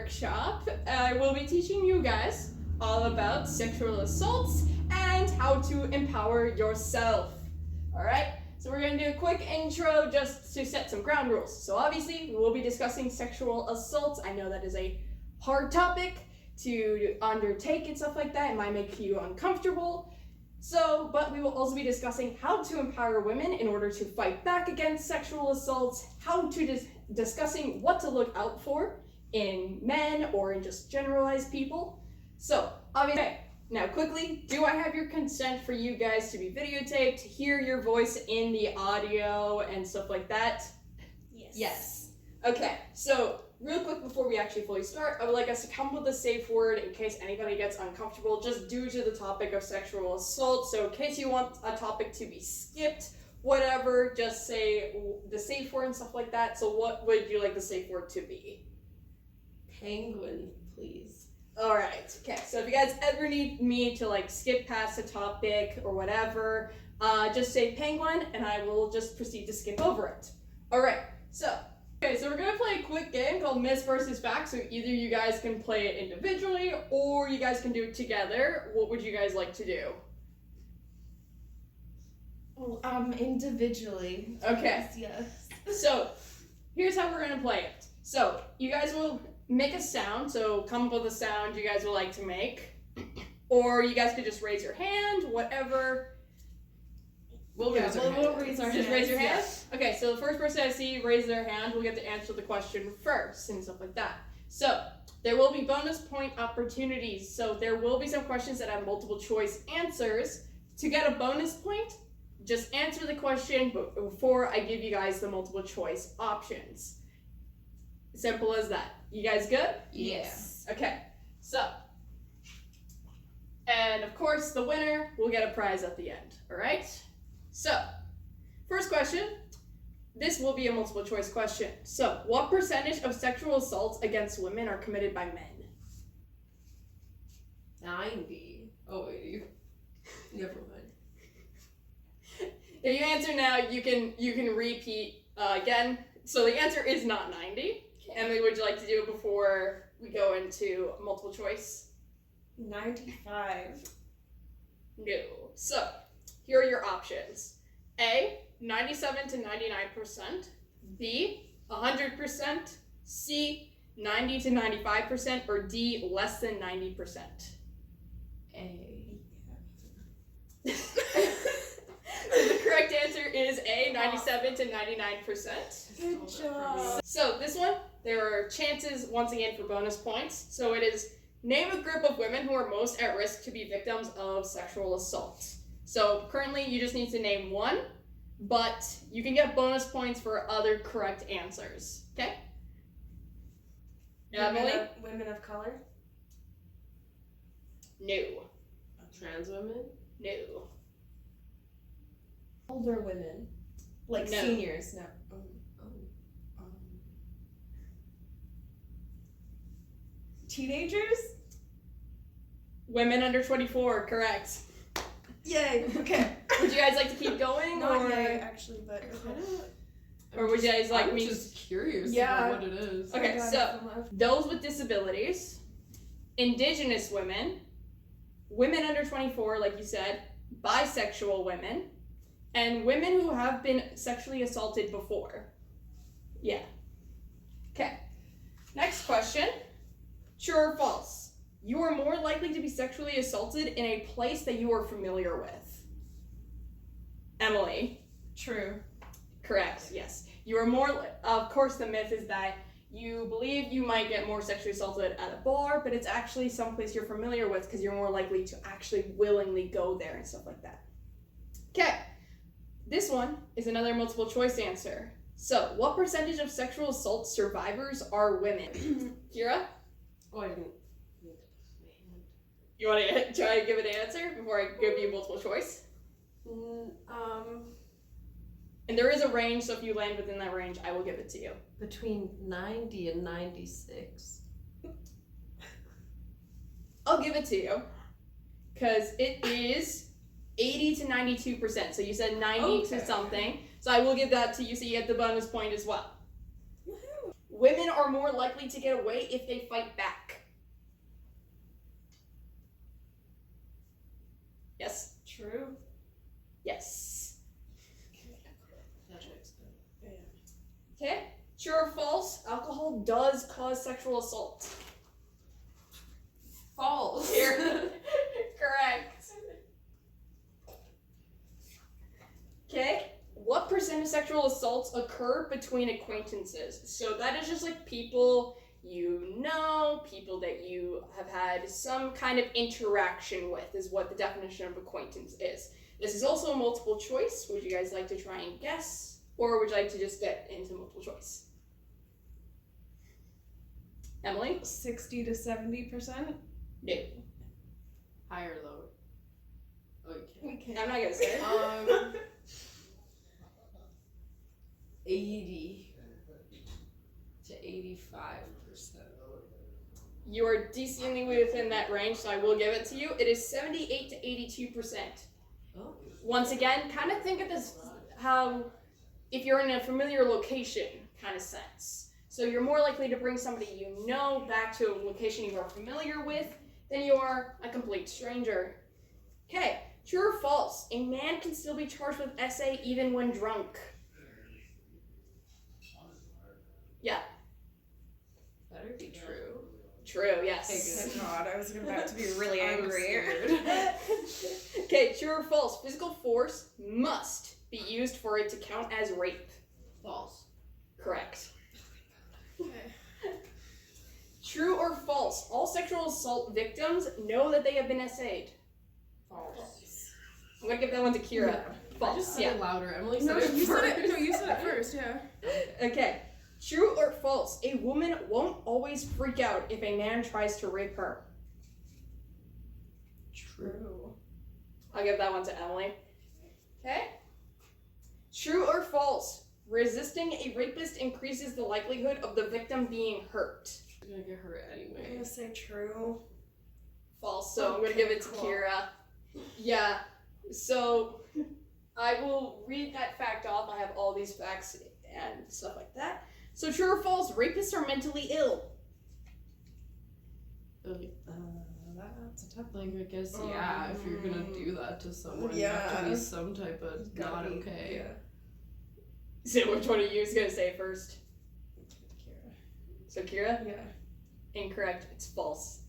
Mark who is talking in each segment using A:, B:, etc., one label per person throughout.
A: workshop, I will be teaching you guys all about sexual assaults and how to empower yourself. Alright, so we're going to do a quick intro just to set some ground rules. So obviously, we will be discussing sexual assaults. I know that is a hard topic to undertake and stuff like that. It might make you uncomfortable. But we will also be discussing how to empower women in order to fight back against sexual assaults, how to discussing what to look out for in men or in just generalized people. So, obviously, now quickly, do I have your consent for you guys to be videotaped, hear your voice in the audio and stuff like that? Yes. Okay, so real quick before we actually fully start, I would like us to come up with a safe word in case anybody gets uncomfortable, just due to the topic of sexual assault. So in case you want a topic to be skipped, whatever, just say the safe word and stuff like that. So what would you like the safe word to be?
B: Penguin, please.
A: Alright, okay, so if you guys ever need me to skip past a topic or whatever, just say penguin and I will just proceed to skip over it. Alright, so we're gonna play a quick game called Myths versus Facts. So either you guys can play it individually or you guys can do it together. What would you guys like to do?
B: Individually.
A: Okay.
B: Yes.
A: So here's how we're gonna play it. So you guys will make a sound. So come up with a sound you guys would like to make, or you guys could just raise your hand, whatever.
B: We'll raise our
A: Just
B: hands.
A: raise your hand?
B: Yeah.
A: Okay, so the first person I see raise their hand will get to answer the question first and stuff like that. So, there will be bonus point opportunities. So, there will be some questions that have multiple choice answers. To get a bonus point, just answer the question before I give you guys the multiple choice options. Simple as that. You guys good?
B: Yes.
A: Okay, so. And of course, the winner will get a prize at the end, alright? So, first question, this will be a multiple choice question. So, what percentage of sexual assaults against women are committed by men?
B: 90. Oh, wait. Never mind.
A: If you answer now, you can repeat again. So the answer is not 90.
B: Okay.
A: Emily, would you like to do it before we go into multiple choice?
B: 95.
A: No. So, here are your options. A, 97 to 99%. B, 100%. C, 90 to 95%. Or D, less than 90%.
B: A.
A: So the correct answer is A, 97 to 99%.
B: Good job.
A: So this one, there are chances once again for bonus points. So it is name a group of women who are most at risk to be victims of sexual assault. So currently you just need to name one, but you can get bonus points for other correct answers. Okay? Emily?
B: Women of color?
A: No.
B: Trans women?
A: No.
B: Older women. Like
A: No.
B: seniors? No. Teenagers?
A: Women under 24, correct.
B: Yay. Okay.
A: Would you guys like to keep going?
B: Not
A: or
B: yay, actually, but
A: Or would you guys like
C: I'm
A: me?
C: just curious
B: Yeah.
C: about what it is.
A: Okay, so those with disabilities, indigenous women, women under 24, like you said, bisexual women, and women who have been sexually assaulted before. Yeah. Okay. Next question. True or false? You are more likely to be sexually assaulted in a place that you are familiar with. Emily.
B: True.
A: Correct, yes. You are more, of course the myth is that you believe you might get more sexually assaulted at a bar, but it's actually someplace you're familiar with because you're more likely to actually willingly go there and stuff like that. Okay, this one is another multiple choice answer. So, what percentage of sexual assault survivors are women? Kira?
B: Oh, I didn't.
A: You want to try to give an answer before I give you multiple choice? And there is a range, so if you land within that range, I will give it to you.
B: Between 90 and 96.
A: I'll give it to you. Because it is 80 to 92%. So you said 90 to something. So I will give that to you so you get the bonus point as well.
B: Woohoo!
A: women are more likely to get away if they fight back. Yes.
B: True.
A: Yes.
B: That checks out. Yeah.
A: Okay. True or false? Alcohol does cause sexual assault.
B: False.
A: Correct. Okay. What percent of sexual assaults occur between acquaintances? So that is just like people you know, people that you have had some kind of interaction with is what the definition of acquaintance is. This is also a multiple choice. Would you guys like to try and guess? Or would you like to just get into multiple choice? Emily?
B: 60 to 70%.
A: No.
B: Higher or lower? Oh, you can't.
A: I'm not gonna say it.
B: 80 to 85%.
A: You are decently within that range, so I will give it to you. It is 78 to 82%.
B: Oh.
A: Once again, kind of think of this how if you're in a familiar location kind of sense. So you're more likely to bring somebody you know back to a location you are familiar with than you are a complete stranger. Okay, true or false? A man can still be charged with SA even when drunk. Yeah.
B: Better be true.
A: True, yes.
B: Thank God, I was about to be really angry.
A: Okay, true or false? Physical force must be used for it to count as rape.
B: False.
A: Correct. True or false? All sexual assault victims know that they have been SA'd.
B: False.
A: I'm gonna give that one to Kira.
B: Yeah.
A: False.
B: I just said
A: Yeah.
B: it louder. Emily said
C: No,
B: it
C: you
B: first.
C: said it. No, you said it first. Yeah.
A: Okay. True or false? A woman won't always freak out if a man tries to rape her.
B: True.
A: I'll give that one to Emily. Okay. True or false? Resisting a rapist increases the likelihood of the victim being hurt.
B: She's gonna get hurt
C: I'm
B: anyway.
C: gonna say true.
A: False, so I'm gonna give it to
B: cool.
A: Kira. Yeah, so I will read that fact off. I have all these facts and stuff like that. So true or false, rapists are mentally ill.
B: That's a tough thing, I guess. Yeah, if you're gonna do that to someone, you have to
C: Yeah.
B: be some type of not okay.
C: Yeah.
A: So which one of you is gonna say first?
C: Kira.
A: So Kira?
C: Yeah.
A: Incorrect, it's false.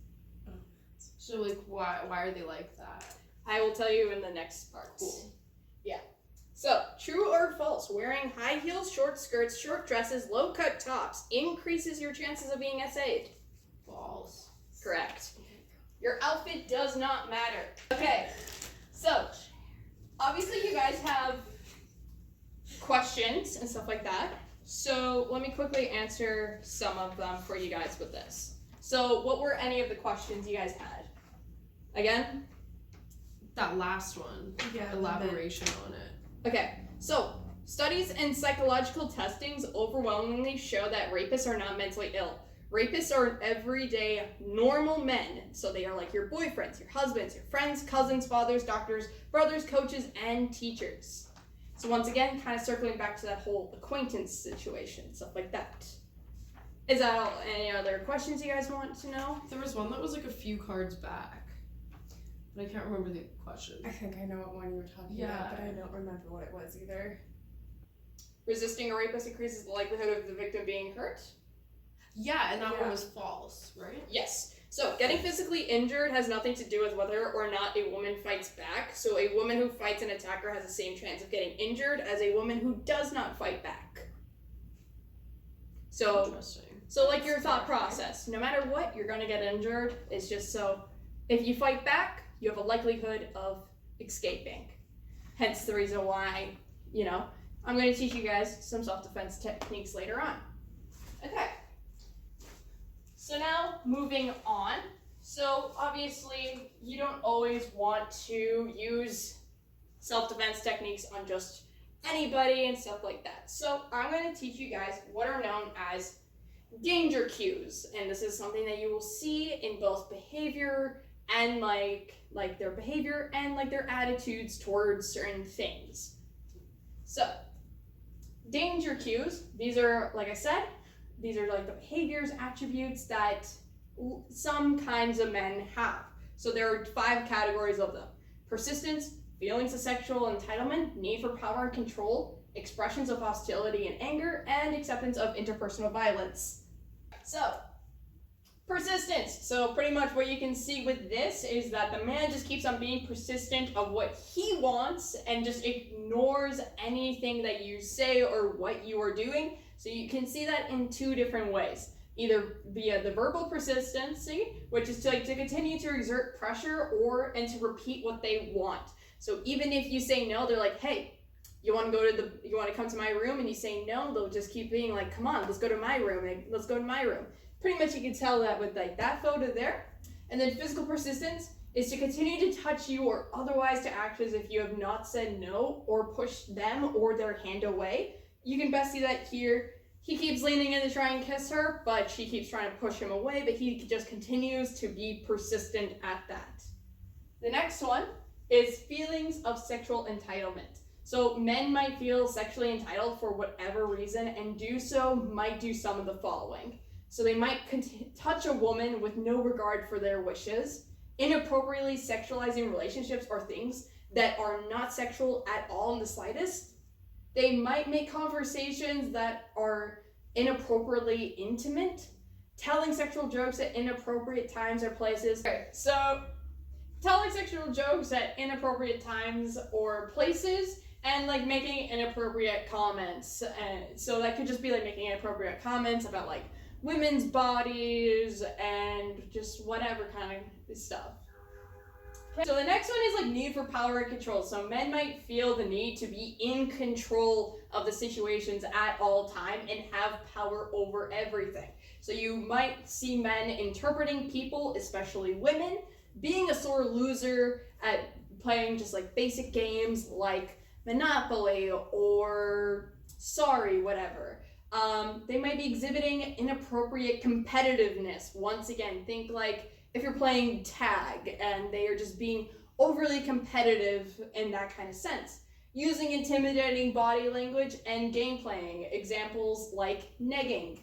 B: So like, why are they like that?
A: I will tell you in the next part.
B: Cool.
A: Yeah. So, true or false, wearing high heels, short skirts, short dresses, low-cut tops increases your chances of being SA'd.
B: False.
A: Correct. Your outfit does not matter. Okay, so, obviously you guys have questions and stuff like that. So, let me quickly answer some of them for you guys with this. So, what were any of the questions you guys had? Again?
B: That last one.
C: Yeah.
B: Elaboration on it.
A: Okay, so studies and psychological testings overwhelmingly show that rapists are not mentally ill. Rapists are everyday normal men, so they are like your boyfriends, your husbands, your friends, cousins, fathers, doctors, brothers, coaches, and teachers. So once again, kind of circling back to that whole acquaintance situation, stuff like that. Is that all? Any other questions you guys want to know?
B: There was one that was like a few cards back, but I can't remember the question.
C: I think I know what one you were talking about, but I don't remember what it was either.
A: Resisting a rapist increases the likelihood of the victim being hurt?
B: Yeah, and that
C: Yeah.
B: one was false, right?
A: Yes. So, getting physically injured has nothing to do with whether or not a woman fights back. So, a woman who fights an attacker has the same chance of getting injured as a woman who does not fight back. So,
B: Interesting.
A: like your thought process, no matter what, you're gonna get injured. It's just so, if you fight back, you have a likelihood of escaping. Hence the reason why, I'm gonna teach you guys some self-defense techniques later on. Okay. So now, moving on. So obviously, you don't always want to use self-defense techniques on just anybody and stuff like that. So I'm going to teach you guys what are known as danger cues. And this is something that you will see in both behavior and like their behavior and like their attitudes towards certain things. So, danger cues, these are, like I said, these are like the behaviors, attributes that some kinds of men have. So there are 5 categories of them: persistence, feelings of sexual entitlement, need for power and control, expressions of hostility and anger, and acceptance of interpersonal violence. So, persistence. So pretty much what you can see with this is that the man just keeps on being persistent of what he wants and just ignores anything that you say or what you are doing. So you can see that in 2 different ways. Either via the verbal persistency, which is to continue to exert pressure and to repeat what they want. So even if you say no, they're like, hey, you want to come to my room, and you say no, they'll just keep being like, come on, let's go to my room, let's go to my room. Pretty much you can tell that with like that photo there. And then physical persistence is to continue to touch you or otherwise to act as if you have not said no or pushed them or their hand away. You can best see that here. He keeps leaning in to try and kiss her, but she keeps trying to push him away, but he just continues to be persistent at that. The next one is feelings of sexual entitlement. So men might feel sexually entitled for whatever reason, and might do some of the following. So they might touch a woman with no regard for their wishes, inappropriately sexualizing relationships or things that are not sexual at all in the slightest. They might make conversations that are inappropriately intimate, telling sexual jokes at inappropriate times or places. Okay, so telling sexual jokes at inappropriate times or places, and like making inappropriate comments. So that could just be like making inappropriate comments about like women's bodies and just whatever kind of stuff. Okay, so the next one is like need for power and control. So men might feel the need to be in control of the situations at all time and have power over everything. So you might see men interpreting people, especially women, being a sore loser at playing just like basic games like Monopoly or Sorry, whatever. They might be exhibiting inappropriate competitiveness. Once again, think like if you're playing tag and they are just being overly competitive in that kind of sense. Using intimidating body language and game playing. Examples like negging.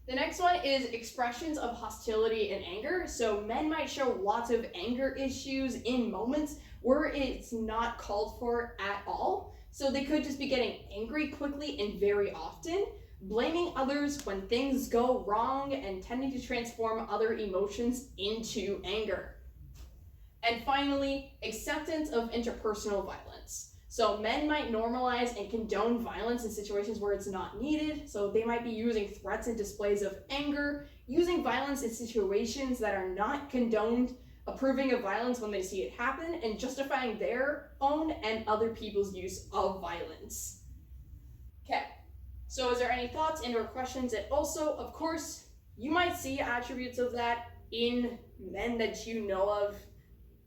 A: The next one is expressions of hostility and anger. So men might show lots of anger issues in moments where it's not called for at all. So they could just be getting angry quickly and very often, blaming others when things go wrong, and tending to transform other emotions into anger. And finally, acceptance of interpersonal violence. So men might normalize and condone violence in situations where it's not needed. So they might be using threats and displays of anger, using violence in situations that are not condoned, approving of violence when they see it happen, and justifying their own and other people's use of violence. Okay, so is there any thoughts and or questions? And also, of course, you might see attributes of that in men that you know of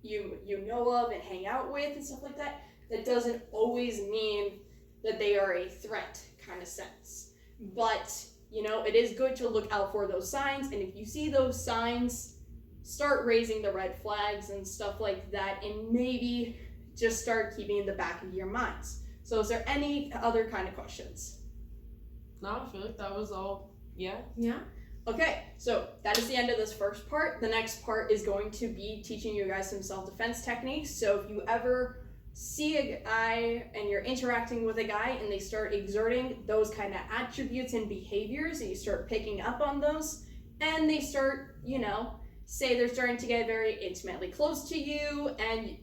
A: and hang out with and stuff like that. That doesn't always mean that they are a threat kind of sense. But, it is good to look out for those signs, and if you see those signs, start raising the red flags and stuff like that, and maybe just start keeping in the back of your minds. So is there any other kind of questions?
B: No, I feel like that was all. Yeah.
A: Okay, so that is the end of this first part. The next part is going to be teaching you guys some self-defense techniques. So if you ever see a guy and you're interacting with a guy and they start exerting those kind of attributes and behaviors, and you start picking up on those, and they start, say they're starting to get very intimately close to you, and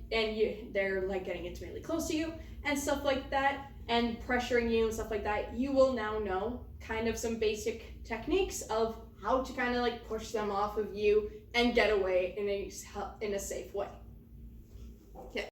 A: they're like getting intimately close to you and stuff like that, and pressuring you and stuff like that, you will now know kind of some basic techniques of how to kind of like push them off of you and get away in a safe way.